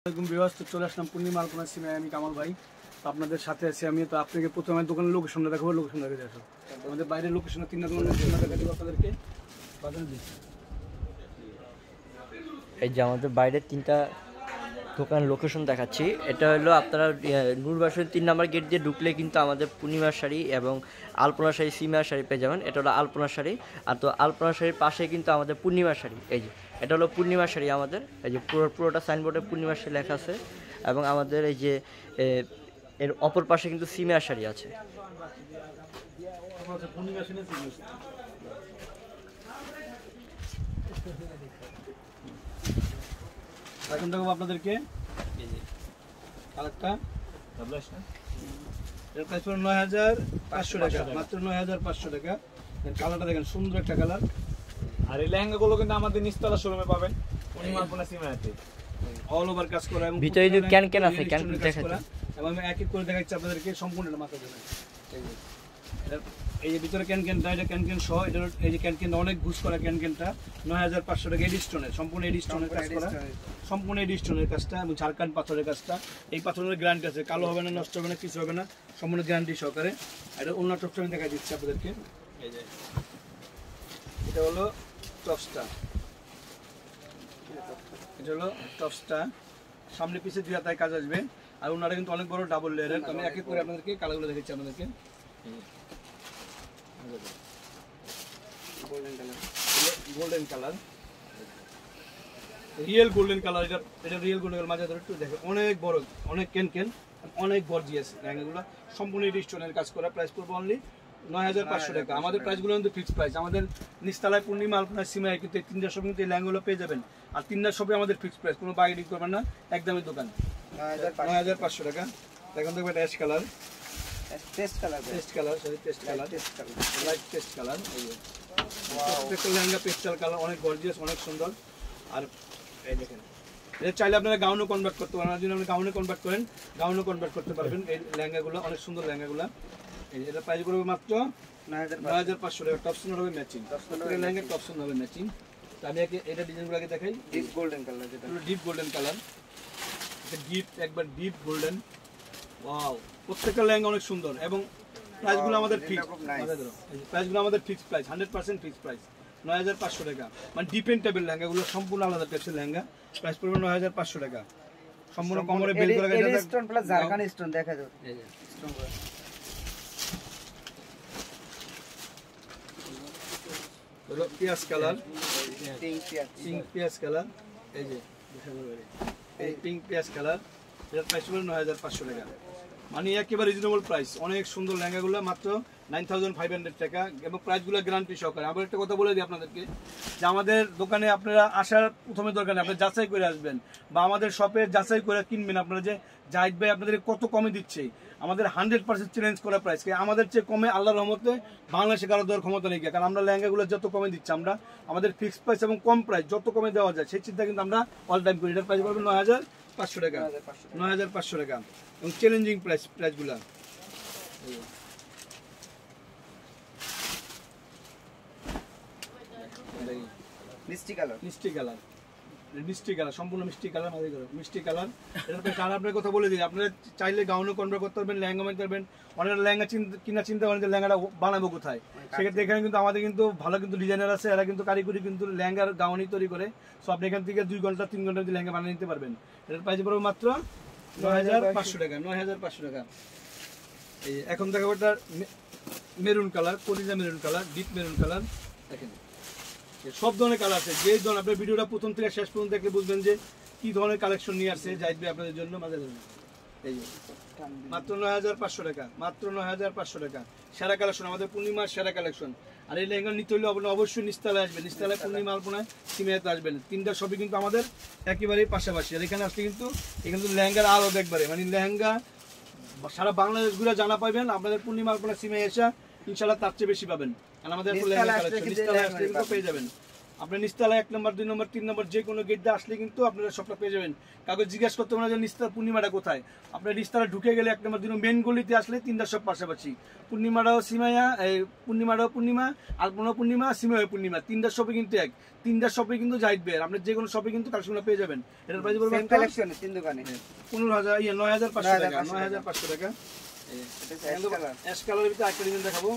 চলে আসলাম পূর্ণিমা আলপনা সিমায়। আমি কামাল ভাই, আপনাদের সাথে আছি আমি। তো আপনাকে প্রথমে দোকানের লোকেশনটা দেখাবো, লোকেশন দেখে আসো। আমাদের বাইরের লোকেশনে 3টা দোকানের লোকেশন দেখা দেবো আপনাদেরকে। এই যে আমাদের বাইরে 3টা দোকান লোকেশন দেখাচ্ছি। এটা হলো আপনারা নূরবাসন 3 নম্বর গেট দিয়ে ঢুকলে কিন্তু আমাদের পূর্ণিমার শাড়ি এবং আলপনা শাড়ি, সিমার শাড়ি পেয়ে যাবেন। এটা হলো আলপনা শাড়ি। আর তো আলপনা শাড়ির পাশে কিন্তু আমাদের পূর্ণিমার শাড়ি। এই যে এটা হলো পূর্ণিমার শাড়ি আমাদের। এই যে পুরোটা সাইনবোর্ডে পূর্ণিমার শাড়ি লেখা আছে। এবং আমাদের এই যে এর অপর পাশে কিন্তু সিমার শাড়ি আছে। এখন দেখো আপনাদেরকে আরেকটা এর প্রাইস পড়বে ৯৫০০ টাকা, মাত্র ৯৫০০ টাকা। কালারটা দেখেন, সুন্দর একটা কালার। আর এই লেহেঙ্গাগুলো কিন্তু আমাদের নিচতলা শোরুমে পাবেন, পূর্ণিমা আলপনা সিমাতে। অল ওভার কাজ করা এবং ভিতরে যে ক্যান আছে, ক্যান দেখাচ্ছি। এবং আমি এক এক করে দেখাচ্ছি আপনাদেরকে সম্পূর্ণ মাথা ধরে। এই যে ভিতরে ক্যানটা, এটা ক্যান সহ। এটা এই যে ক্যান অনেক ঘুষ করা ক্যানটা ৯৫০০ টাকা। এডি স্টোনের, সম্পূর্ণ এডি স্টোনের কাজ করা, সম্পূর্ণ এডি স্টোনের কাজটা এবং ঝাড়খান্ড পাথরের কাজটা। এই পাথরের গ্যারান্টি আছে, কালো হবে না, নষ্ট হবে না, কিছু হবে না, সম্পূর্ণ গ্যারান্টি সহকারে। এটা অন্য টপটা আমি দেখা দিচ্ছি আপনাদেরকে। এই যে এটা হলো টপসটা, এটা হলো টপসটা। সামনে পিছিয়ে 2 হাতায় কাজ আসবে। আর ওনারা কিন্তু অনেক বড় ডাবল লেয়ারের। আমি এক এক করে আপনাদেরকে কালারগুলো দেখাচ্ছি আপনাদেরকে। Golden colour, real golden colour. এটা রিয়েল গোল্ডেন কালার। মাঝে ধরে একটু দেখে, অনেক বড়, অনেক ক্যান, অনেক গর্জিয়াস লেহেঙ্গাগুলো, সম্পূর্ণ স্টোনের কাজ করা। প্রাইস পড়বে অনলি ৯৫০০ টাকা। আমাদের প্রাইসগুলো কিন্তু ফিক্সড প্রাইস। আমাদের নিচতলায় পূর্ণিমা আলপনা সিমায় কিন্তু 3টা শপে কিন্তু এই লেহেঙ্গাগুলো পেয়ে যাবেন। আর 3টা শপে আমাদের ফিক্সড প্রাইস, কোনো বার্গেনিং করবেন না, একদমই দোকান। ৯৫০০ টাকা। এখন দেখবেন ash colour, test colour, light test colour. প্রত্যেকটা লেহেঙ্গা পেস্টাল কালার, অনেক গর্জিয়াস, অনেক সুন্দর। আর এই দেখেন, এটা চাইলে আপনারা গাউনও কনভার্ট করতে পারেন। যদি আপনি গাউনে কনভার্ট করেন, গাউনও কনভার্ট করতে পারবেন। এই লেহেঙ্গাগুলো অনেক সুন্দর লেহেঙ্গাগুলো। এটা প্রাইস করবে মাত্র ৯৫০০ টাকা। টপসন হবে ম্যাচিং, লেহেঙ্গা টপসন হবে ম্যাচিং। তো আমি এটা ডিজাইনগুলো আগে দেখাই। ডিপ গোল্ডেন কালার, যেটা ডিপ গোল্ডেন কালার, ডিপ একবার ডিপ গোল্ডেন। ওয়াও, প্রত্যেকটা লেহেঙ্গা অনেক সুন্দর। এবং প্রাইসগুলো আমাদের ফিক্স, প্রাইসগুলো আমাদের ফিক্স প্রাইস, 100% ফিক্স প্রাইস ৯৫০০ টাকা। মানে ডিপেন্ডেবল লেহেঙ্গাগুলো সম্পূর্ণ আলাদা টাইপের লেহেঙ্গা। প্রাইস পড়বে ৯৫০০ টাকা। সম্পূর্ণ কোমরে বেল করা গেছে, স্টোন প্লাস ঝাড়খান্ড স্টোন দেখা যাবে। এই যে স্টোন করা হলো পিয়াজ কালার, পিঙ্ক পিয়াজ কালার। এই যে এই পিঙ্ক পিয়াজ কালার, এটার প্রাইস পড়বে ৯৫০০ টাকা। মানে একেবারে রিজনেবল প্রাইস। অনেক সুন্দর লেহেঙ্গাগুলো মাত্র ৯৫০০ টাকা। এবং প্রাইসগুলো গ্যারান্টি সহকারে। আবার একটা কথা বলে দিই আপনাদেরকে, যে আমাদের দোকানে আপনারা আসার প্রথমে দরকার নেই, আপনারা যাচাই করে আসবেন বা আমাদের শপে যাচাই করে কিনবেন। আপনারা যে জাহিদ ভাই আপনাদের কত কমে দিচ্ছে, আমাদের 100% চ্যালেঞ্জ করা প্রাইস। আমাদের চেয়ে কমে আল্লাহর রহমতে বাংলাদেশে কারো দেওয়ার ক্ষমতা নেই। কারণ আমরা লেহেঙ্গাগুলো যত কমে দিচ্ছি, আমরা আমাদের ফিক্সড প্রাইস এবং কম প্রাইস যত কমে দেওয়া যায় সেই চিন্তা কিন্তু আমরা অল টাইম করি। এটার প্রাইস পাবেন ৯৫০০ টাকা, ৯৫০০ টাকা। এবং চ্যালেঞ্জিং প্রাইসগুলা। মিষ্টি কালার, মিষ্টি কালার, সম্পূর্ণ মিষ্টি কালার, মিষ্টি কালার। এটা কালার আপনার কথা বলে দিই। আপনারা চাইলে গাউনও কনভার্ট করতে পারবেন, লেহেঙ্গা বানাতে পারবেন। অনেক লেহেঙ্গা কিনা চিন্তা করেন যে লেহেঙ্গাটা বানাবো কোথায়, সেক্ষেত্রে এখানে কিন্তু আমাদের কিন্তু ভালো কিন্তু ডিজাইনার আছে। এরা কিন্তু কারিগরি কিন্তু লেহেঙ্গার গাউনই তৈরি করে। সো আপনি এখান থেকে 2 ঘন্টা 3 ঘন্টা লেহেঙ্গা বানিয়ে নিতে পারবেন। এটার প্রাইস পড়বে মাত্র ৯৫০০ টাকা, ৯৫০০ টাকা। এই এখন দেখাবো এটা মেরুন কালার, কলিজা maroon colour, deep maroon colour. দেখেন সব ধরনের কালার আছে। যে ধরনের আপনার ভিডিওটা প্রথম থেকে শেষ পর্যন্ত দেখে বুঝবেন যে কি ধরনের কালেকশন নিয়ে আসছে জাহিদ ভাই আপনাদের জন্য। এই যে মাত্র ৯৫০০ টাকা, মাত্র ৯৫০০ টাকা। সেরা কালেকশন, আমাদের পূর্ণিমার সেরা কালেকশন। আর এই লেহেঙ্গা নিতে হলে আপনার অবশ্যই নিচতলায় আসবেন। নিচতলায় পূর্ণিমা আলপনায় সিমাইতে আসবেন। 3টা শপই কিন্তু আমাদের একেবারেই পাশাপাশি। আর এখানে আসলে কিন্তু এখানে লেহেঙ্গার আরও দেখবারে, মানে লেহেঙ্গা সারা বাংলাদেশ ঘুরে জানা পাবেন। আপনাদের পূর্ণিমা আলপনা সিমাই এসে ইনশাল্লাহ তার চেয়ে বেশি পাবেন। আর আমাদের নিচতলায় আসলে কিন্তু পেয়ে যাবেন। আপনার নিচতলা 1 নম্বর 2 নম্বর 3 নম্বর যে কোনো গেট দিয়ে আসলে কিন্তু আপনারা সবটা পেয়ে যাবেন। কাউকে জিজ্ঞাসা করতে হবে না যে নিচতলা পূর্ণিমাটা কোথায়। আপনার নিচতলা ঢুকে গেলে 1 নম্বর 2 নম্বর মেন গলিতে আসলে তিনটা সব পাশাপাশি। পূর্ণিমাটাও সিমায়া, এই পূর্ণিমাটাও পূর্ণিমা, আলপনাও পূর্ণিমা, সিমায়া পূর্ণিমা, তিনটা শপে কিন্তু এক। তিনটা শপে কিন্তু জাহিদ ভাইয়ের, আপনি যে কোনো শপে কিন্তু কালেকশনটা পেয়ে যাবেন। এটার প্রাইস বলবো সেম কালেকশন তিন দোকানে 15,000 9,500 টাকা, 9,500 টাকা। Ash colour. অ্যাশ কালারের ভিতরে একটা ডিজাইন দেখাবো,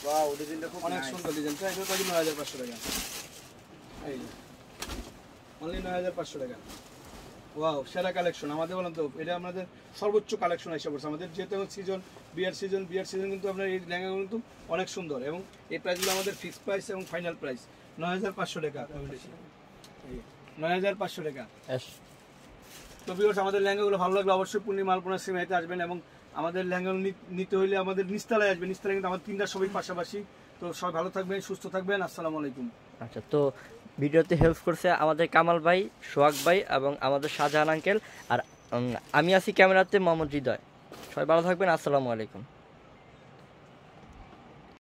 ওয়াও ডিজাইনটা খুব অনেক নাইস। সুন্দর ডিজাইনটা। এটার প্রাইস 9,500 টাকা। এই অনলি 9,500 টাকা। ওয়াও, সেরা কালেকশন আমাদের। বলেন তো, এটা আমাদের সর্বোচ্চ কালেকশন এসে পড়ছে আমাদের, যেহেতু সিজন বিয়ার সিজন কিন্তু আপনার এই লেহেঙ্গাগুলো কিন্তু অনেক সুন্দর, এবং এই প্রাইসগুলো আমাদের ফিক্স প্রাইস এবং ফাইনাল প্রাইস 9,500 টাকা। 9,500 টাকা। তো ভিউয়ার্স, আমাদের লেহেঙ্গাগুলো ভালো লাগলে অবশ্যই পূর্ণিমা আলপনা সিমাইতে আসবেন, এবং আমাদের লেহেঙ্গা নিতে হলে আমাদের নিচতলায় আসবেন। নিচতলায় কিন্তু আমাদের তিনটা সবই পাশাপাশি। তো সবাই ভালো থাকবেন, সুস্থ থাকবেন। আসসালামু আলাইকুম। আচ্ছা, তো ভিডিওতে হেল্প করছে আমাদের কামাল ভাই, সোহাগ ভাই এবং আমাদের শাহজাহান আঙ্কেল, আর আমি আছি ক্যামেরাতে মোহাম্মদ হৃদয়। সবাই ভালো থাকবেন। আসসালামু আলাইকুম।